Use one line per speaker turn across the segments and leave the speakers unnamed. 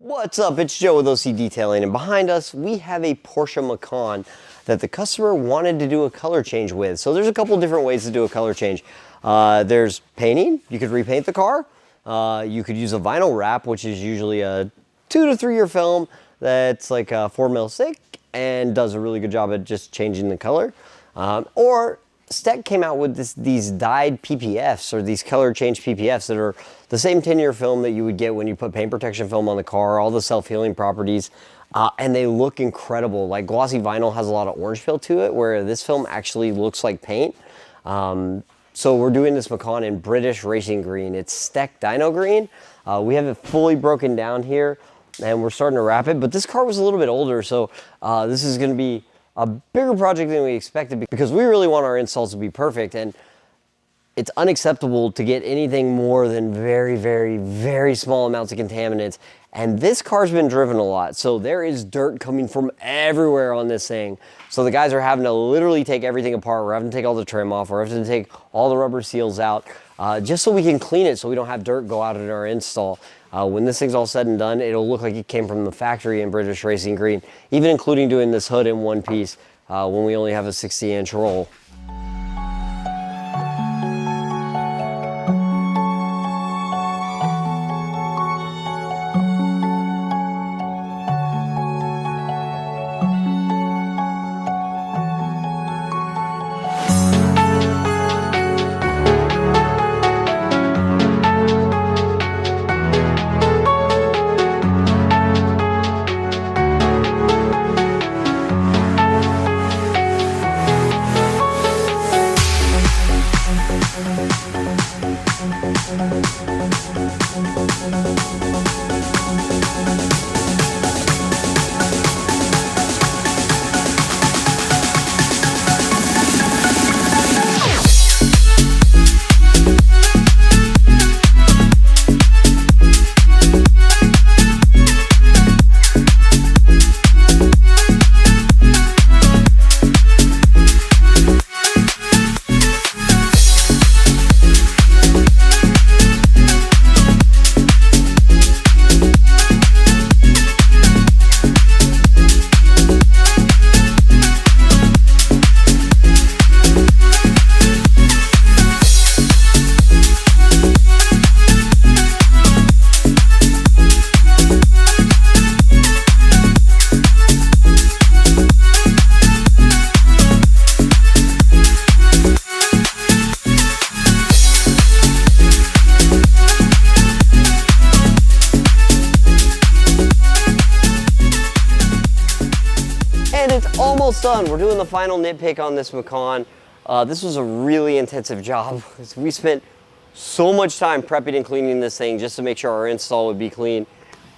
What's up? It's Joe with OCDetailing, and behind us we have a Porsche Macan that the customer wanted to do a color change with. So there's a couple different ways to do a color change. There's painting. You could repaint the car. You could use a vinyl wrap, which is usually a 2 to 3 year film that's like 4 mil thick and does a really good job at just changing the color. Or STEK came out with these dyed PPFs, or these color change PPFs, that are the same 10-year film that you would get when you put paint protection film on the car, all the self-healing properties, and they look incredible. Like glossy vinyl has a lot of orange feel to it, where this film actually looks like paint. So we're doing this Macan in British racing green. It's STEK DYNOgreen. We have it fully broken down here, and we're starting to wrap it, but this car was a little bit older, so this is gonna be a bigger project than we expected, because we really want our installs to be perfect, and it's unacceptable to get anything more than very, very, very small amounts of contaminants. And this car's been driven a lot, so there is dirt coming from everywhere on this thing. So the guys are having to literally take everything apart. We're having to take all the trim off. We're having to take all the rubber seals out, just so we can clean it, so we don't have dirt go out in our install. When this thing's all said and done, it'll look like it came from the factory in British racing green, even including doing this hood in one piece when we only have a 60-inch roll. And it's almost done. We're doing the final nitpick on this Macan. This was a really intensive job. We spent so much time prepping and cleaning this thing just to make sure our install would be clean.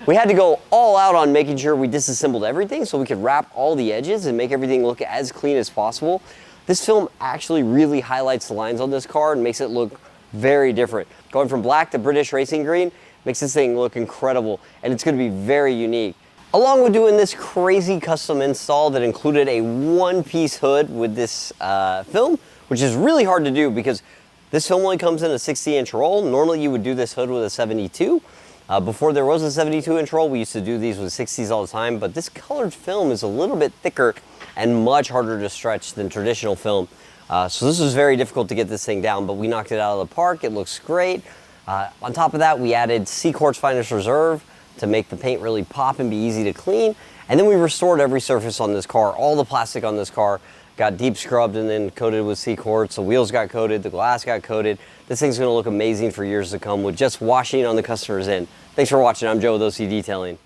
We had to go all out on making sure we disassembled everything so we could wrap all the edges and make everything look as clean as possible. This film actually really highlights the lines on this car and makes it look very different. Going from black to British racing green makes this thing look incredible, and it's going to be very unique. Along with doing this crazy custom install that included a one-piece hood with this film, which is really hard to do because this film only comes in a 60-inch roll. Normally you would do this hood with a 72. Before there was a 72-inch roll, we used to do these with 60s all the time, but this colored film is a little bit thicker and much harder to stretch than traditional film. So this was very difficult to get this thing down, but we knocked it out of the park. It looks great. On top of that, we added CQuartz Finest Reserve to make the paint really pop and be easy to clean. And then we restored every surface on this car. All the plastic on this car got deep scrubbed and then coated with CQuartz. The wheels got coated, the glass got coated. This thing's gonna look amazing for years to come with just washing on the customer's end. Thanks for watching. I'm Joe with OCDetailing.